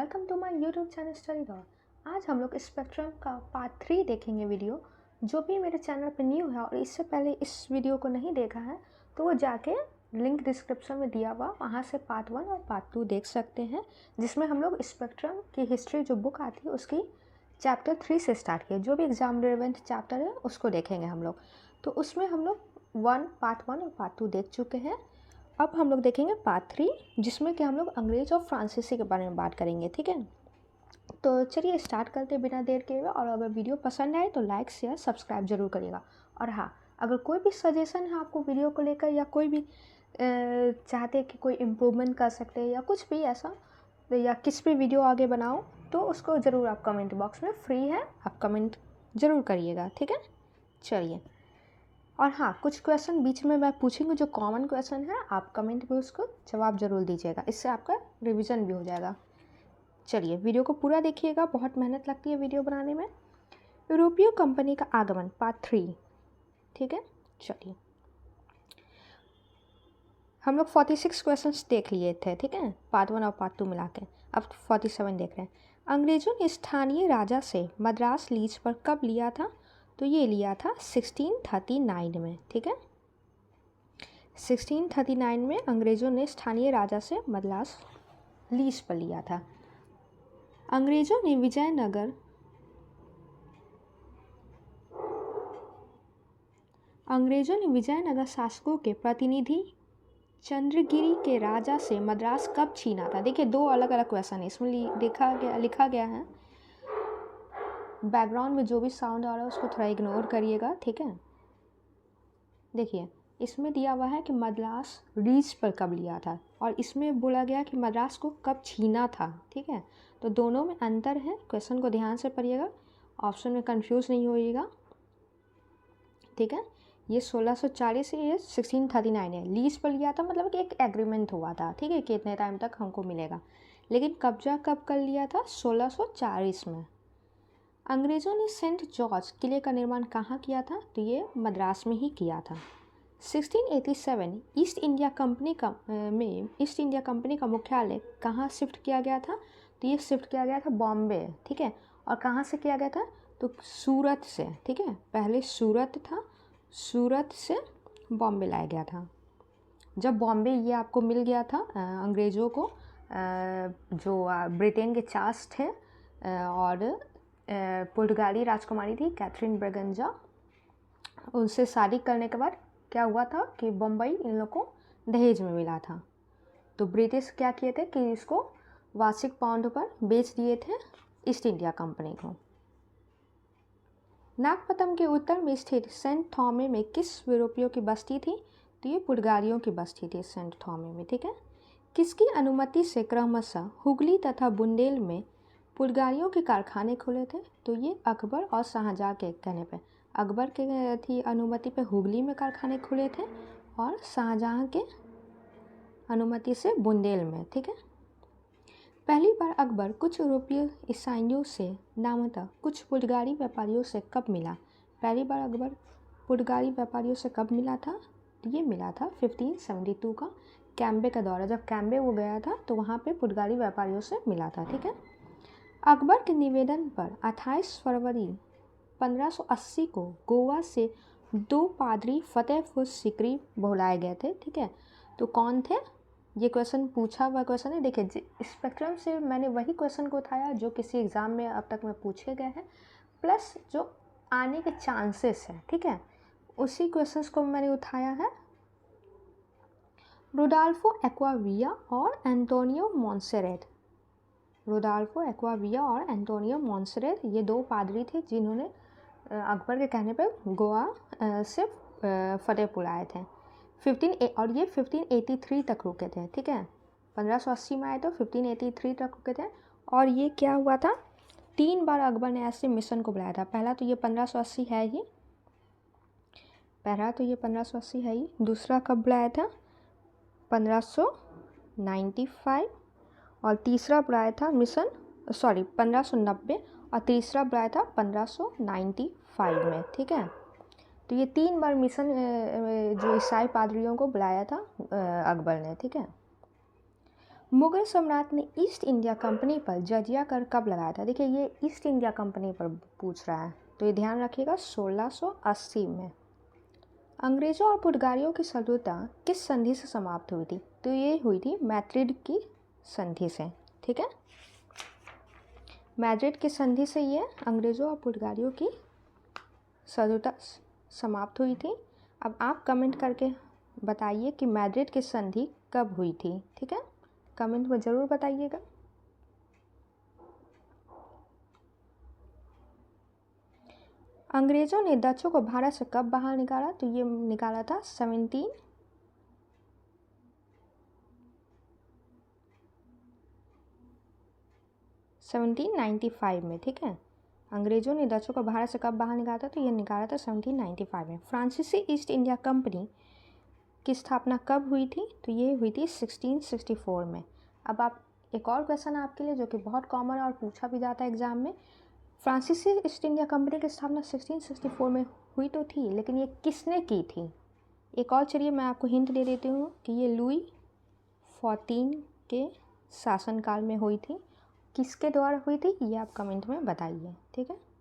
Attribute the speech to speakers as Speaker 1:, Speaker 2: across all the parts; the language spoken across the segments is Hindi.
Speaker 1: Welcome to my YouTube channel study dot. आज हम लोग स्पेक्ट्रम का पार्ट 3 देखेंगे वीडियो। जो भी मेरे चैनल पे न्यू है और इससे पहले इस वीडियो को नहीं देखा है तो वो जाके लिंक डिस्क्रिप्शन में दिया हुआ वहाँ से पार्ट 1 और पार्ट 2 देख सकते हैं, जिसमें हम लोग स्पेक्ट्रम की हिस्ट्री जो बुक आती है उसकी चैप्टर 3 से स्टार्ट किया। जो भी एग्जाम रिलेवेंट चैप्टर है उसको देखेंगे हम लोग। तो उसमें हम लोग पार्ट 1 और पार्ट 2 देख चुके हैं। अब हम लोग देखेंगे पार्ट 3, जिसमें कि हम लोग अंग्रेज और फ्रांसीसी के बारे में बात करेंगे। ठीक है, तो चलिए स्टार्ट करते बिना देर के। और अगर वीडियो पसंद आए तो लाइक शेयर सब्सक्राइब जरूर करिएगा। और हाँ, अगर कोई भी सजेशन है आपको वीडियो को लेकर या कोई भी चाहते हैं कि कोई इम्प्रूवमेंट कर सकते हैं या कुछ भी ऐसा, या किस भी वीडियो आगे बनाओ, तो उसको ज़रूर आप कमेंट बॉक्स में फ्री है, आप कमेंट ज़रूर करिएगा। ठीक है, चलिए। और हाँ, कुछ क्वेश्चन बीच में मैं पूछूंगी जो कॉमन क्वेश्चन है, आप कमेंट में उसको जवाब ज़रूर दीजिएगा, इससे आपका रिवीजन भी हो जाएगा। चलिए वीडियो को पूरा देखिएगा, बहुत मेहनत लगती है वीडियो बनाने में। यूरोपीय कंपनी का आगमन पार्ट 3। ठीक है, चलिए हम लोग 46 क्वेश्चंस देख लिए थे। ठीक है, पार्ट 1 और पार्ट 2 मिला के अब 47 देख रहे हैं। अंग्रेज़ों ने स्थानीय राजा से मद्रास लीज पर कब लिया था? तो ये लिया था 1639 में। ठीक है, 1639 में अंग्रेज़ों ने स्थानीय राजा से मद्रास लीज पर लिया था। अंग्रेज़ों ने विजयनगर शासकों के प्रतिनिधि चंद्रगिरी के राजा से मद्रास कब छीना था? देखिए, दो अलग अलग क्वेश्चन है इसमें लिखा गया है। बैकग्राउंड में जो भी साउंड आ रहा है उसको थोड़ा इग्नोर करिएगा। ठीक है, देखिए इसमें दिया हुआ है कि मद्रास लीज पर कब लिया था, और इसमें बोला गया कि मद्रास को कब छीना था। ठीक है, तो दोनों में अंतर है। क्वेश्चन को ध्यान से पढ़िएगा, ऑप्शन में कंफ्यूज नहीं होइएगा। ठीक है, ये 1640 से ये 1639 है। लीज पर लिया था मतलब कि एक एग्रीमेंट हुआ था, ठीक है, कि इतने टाइम तक हमको मिलेगा। लेकिन कब्जा कब कर लिया था? 1640 में। अंग्रेज़ों ने सेंट जॉर्ज किले का निर्माण कहाँ किया था? तो ये मद्रास में ही किया था। 1687 ईस्ट इंडिया कंपनी का मुख्यालय कहाँ शिफ्ट किया गया था? तो ये शिफ्ट किया गया था बॉम्बे। ठीक है, और कहाँ से किया गया था? तो सूरत से। ठीक है, पहले सूरत था, सूरत से बॉम्बे लाया गया था। जब बॉम्बे ये आपको मिल गया था अंग्रेज़ों को, जो ब्रिटेन के चार्ल्स थे और पुर्तगाली राजकुमारी थी कैथरीन ब्रगंजा, उनसे शादी करने के बाद क्या हुआ था कि बम्बई इन लोग को दहेज में मिला था। तो ब्रिटिश क्या किए थे कि इसको वार्षिक पाउंड पर बेच दिए थे ईस्ट इंडिया कंपनी को। नागपतम के उत्तर में स्थित सेंट थॉमे में किस यूरोपियों की बस्ती थी? तो ये पुर्तगालियों की बस्ती थी सेंट थॉमे में। ठीक है, किसकी अनुमति से क्रमशः हुगली तथा बुंदेल में पुर्तगालियों के कारखाने खुले थे? तो ये अकबर और शाहजहाँ के कहने पे। अकबर के थी अनुमति पे हुगली में कारखाने खुले थे और शाहजहाँ के अनुमति से बुंदेल में। ठीक है, पहली बार अकबर कुछ यूरोपीय ईसाइयों से नामतः कुछ पुर्तगाली व्यापारियों से कब मिला? पहली बार अकबर पुर्तगाली व्यापारियों से कब मिला था? तो ये मिला था 1572 का कैम्बे का दौरा। जब कैम्बे वो गया था तो वहाँ पे पुर्तगाली व्यापारियों से मिला था। ठीक है, अकबर के निवेदन पर 28 फरवरी 1580 को गोवा से 2 पादरी फतेहपुर सीकरी बुलाए गए थे। ठीक है, तो कौन थे? ये क्वेश्चन पूछा हुआ क्वेश्चन है। देखिए, स्पेक्ट्रम से मैंने वही क्वेश्चन को उठाया जो किसी एग्ज़ाम में अब तक में पूछे गए हैं, प्लस जो आने के चांसेस हैं। ठीक है, उसी क्वेश्चंस को मैंने उठाया है। रोडाल्फो एक्वाविया और एंटोनियो मोंसेरेट। रोडाल्फो एक्वाविया और एंटोनियो मोंसेरेट ये 2 पादरी थे जिन्होंने अकबर के कहने पर गोवा से फतेहपुर आए थे। और ये 1583 तक रुके थे। ठीक है, 1580 में आए तो 1583 तक रुके थे। और ये क्या हुआ था, 3 बार अकबर ने ऐसे मिशन को बुलाया था। पहला तो ये 1580 है ही, दूसरा कब बुलाया था? 1595, और तीसरा बुलाया था 1590, और तीसरा बुलाया था 1595 में। ठीक है, तो ये 3 बार मिशन जो ईसाई पादरियों को बुलाया था अकबर ने। ठीक है, मुगल सम्राट ने ईस्ट इंडिया कंपनी पर जजिया कर कब लगाया था? देखिए ये ईस्ट इंडिया कंपनी पर पूछ रहा है, तो ये ध्यान रखिएगा 1680 में। अंग्रेज़ों और पुर्तगालियों की शत्रुता किस संधि से समाप्त हुई थी? तो ये हुई थी मैड्रिड की संधि से। ठीक है, मैड्रिड की संधि से ये अंग्रेज़ों और पुर्तगालियों की शत्रुता समाप्त हुई थी। अब आप कमेंट करके बताइए कि मैड्रिड की संधि कब हुई थी। ठीक है, कमेंट में ज़रूर बताइएगा। अंग्रेज़ों ने डचों को भारत से कब बाहर निकाला? तो ये निकाला था 1795 में। ठीक है, अंग्रेज़ों ने डचों को भारत से कब बाहर निकाला था? तो ये निकाला था 1795 में। फ्रांसीसी ईस्ट इंडिया कंपनी की स्थापना कब हुई थी? तो ये हुई थी 1664 में। अब आप एक और क्वेश्चन है आपके लिए जो कि बहुत कॉमन है और पूछा भी जाता है एग्जाम में। फ्रांसीसी ईस्ट इंडिया कंपनी की स्थापना 1664 में हुई तो थी, लेकिन ये किसने की थी? एक और चलिए मैं आपको हिंट दे देती हूँ कि ये लुई 14 के शासनकाल में हुई थी। किसके द्वारा हुई थी ये आप कमेंट में बताइए। ठीक है,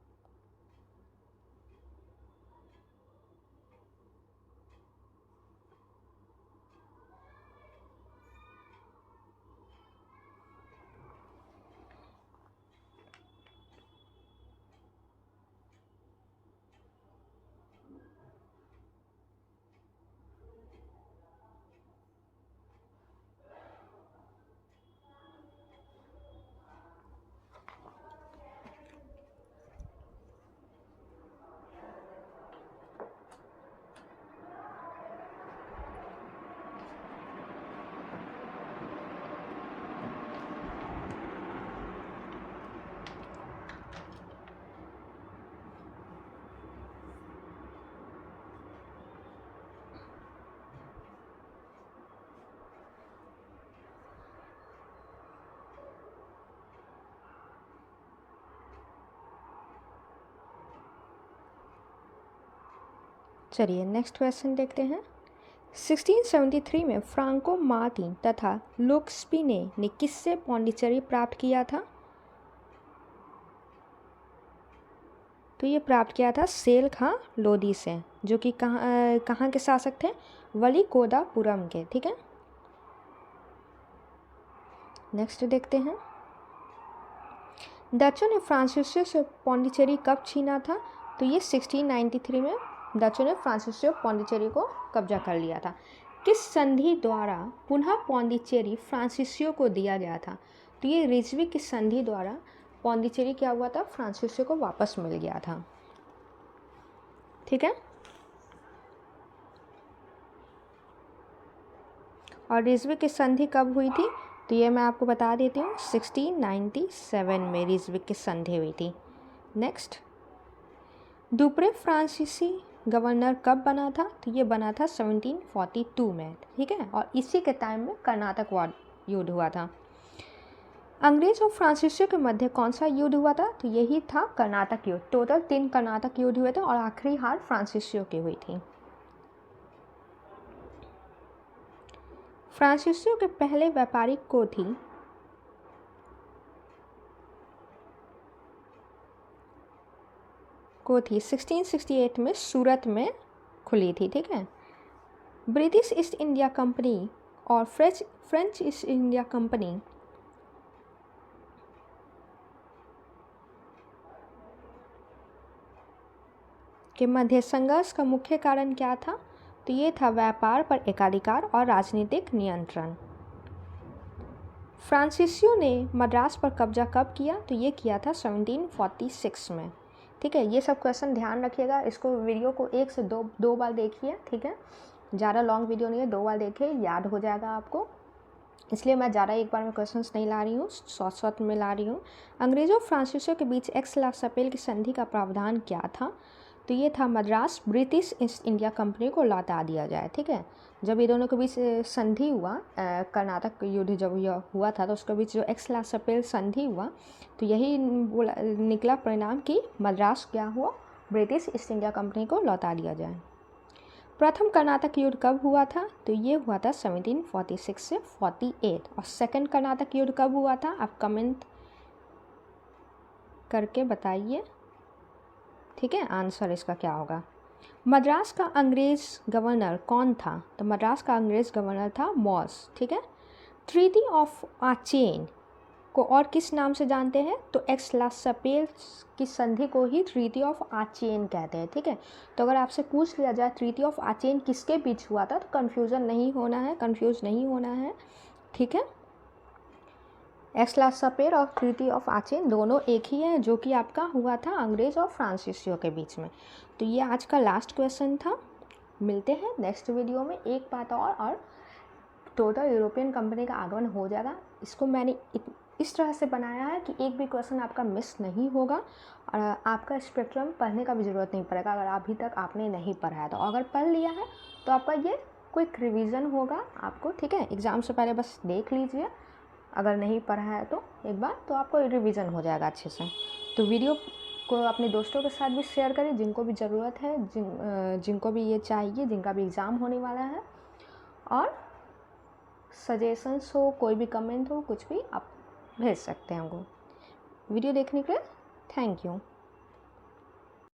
Speaker 1: चलिए नेक्स्ट क्वेश्चन देखते हैं। 1673 में फ्रांको मार्टिन तथा लोक्सपिने ने किससे पौंडीचेरी प्राप्त किया था? तो ये प्राप्त किया था सेल खां लोदी से, जो कि कहाँ के शासक थे? वलिकोदापुरम के। ठीक है, नेक्स्ट देखते हैं। डचों ने फ्रांसीसियों से पौंडीचेरी कब छीना था? तो ये 1693 में डचों ने फ्रांसीसियों पौंडीचेरी को कब्जा कर लिया था। किस संधि द्वारा पुनः पौंडीचेरी फ्रांसीसियों को दिया गया था? तो ये रिजवी की संधि द्वारा पौंडीचेरी क्या हुआ था? फ्रांसीसियों को वापस मिल गया था। ठीक है, और रिजवी की संधि कब हुई थी? तो ये मैं आपको बता देती हूँ 1697 में रिजवी की संधि हुई थी। नेक्स्ट, दुप्रे फ्रांसीसी गवर्नर कब बना था? तो ये बना था 1742 में। ठीक है, और इसी के टाइम में कर्नाटक वार युद्ध हुआ था। अंग्रेज और फ्रांसीसियों के मध्य कौन सा युद्ध हुआ था? तो यही था कर्नाटक युद्ध। टोटल 3 कर्नाटक युद्ध हुए थे और आखिरी हार फ्रांसीसियों की हुई थी। फ्रांसीसियों के पहले व्यापारिक कोठी 1668 में सूरत में खुली थी। ठीक है, ब्रिटिश ईस्ट इंडिया कंपनी और फ्रेंच ईस्ट इंडिया कंपनी के मध्य संघर्ष का मुख्य कारण क्या था? तो ये था व्यापार पर एकाधिकार और राजनीतिक नियंत्रण। फ्रांसीसियों ने मद्रास पर कब्जा कब किया? तो ये किया था 1746 में। ठीक है, ये सब क्वेश्चन ध्यान रखिएगा। इसको वीडियो को 1 से 2 बार देखिए। ठीक है, ज़्यादा लॉन्ग वीडियो नहीं है, 2 बार देखिए, याद हो जाएगा आपको। इसलिए मैं ज़्यादा एक बार में क्वेश्चंस नहीं ला रही हूँ, शॉर्ट में ला रही हूँ। अंग्रेज़ों और फ्रांसीसियों के बीच एक्स-ला-शापेल की संधि का प्रावधान क्या था? तो ये था Madras British east India company को लौटा दिया जाए। ठीक है, जब ये दोनों के बीच संधि हुआ, कर्नाटक युद्ध जब यह हुआ था तो उसके बीच जो एक्स-ला-शापेल संधि हुआ, तो यही निकला परिणाम कि मद्रास क्या हुआ? ब्रिटिश ईस्ट इंडिया कंपनी को लौटा दिया जाए। प्रथम कर्नाटक युद्ध कब हुआ था? तो ये हुआ था 1746 से 48। और सेकंड कर्नाटक युद्ध कब हुआ था? आप कमेंट करके बताइए, ठीक है, आंसर इसका क्या होगा। मद्रास का अंग्रेज़ गवर्नर कौन था? तो मद्रास का अंग्रेज़ गवर्नर था मॉस, ठीक है। ट्रीटी ऑफ आचेन को और किस नाम से जानते हैं? तो एक्स-ला-सपेल की संधि को ही ट्रीटी ऑफ आचेन कहते हैं, ठीक है। तो अगर आपसे पूछ लिया जाए ट्रीटी ऑफ आचेन किसके बीच हुआ था, तो कंफ्यूज नहीं होना है, ठीक है। एक्स-ला-सपेल और ट्रीटी ऑफ आचेन दोनों एक ही है, जो कि आपका हुआ था अंग्रेज़ और फ्रांसीसियों के बीच में। तो ये आज का लास्ट क्वेश्चन था। मिलते हैं नेक्स्ट वीडियो में। एक बात और टोटल यूरोपियन कंपनी का आगमन हो जाएगा। इसको मैंने इस तरह से बनाया है कि एक भी क्वेश्चन आपका मिस नहीं होगा और आपका स्पेक्ट्रम पढ़ने का भी ज़रूरत नहीं पड़ेगा अगर अभी तक आपने नहीं पढ़ा है। तो अगर पढ़ लिया है तो आपका ये क्विक रिवीजन होगा आपको, ठीक है। एग्ज़ाम से पहले बस देख लीजिए, अगर नहीं पढ़ा है तो एक बार, तो आपको रिवीजन हो जाएगा अच्छे से। तो वीडियो को अपने दोस्तों के साथ भी शेयर करें जिनको भी ज़रूरत है, जिनको भी ये चाहिए, जिनका भी एग्ज़ाम होने वाला है। और सजेशंस हो, कोई भी कमेंट हो, कुछ भी आप भेज सकते हैं हमको। वीडियो देखने के लिए थैंक यू।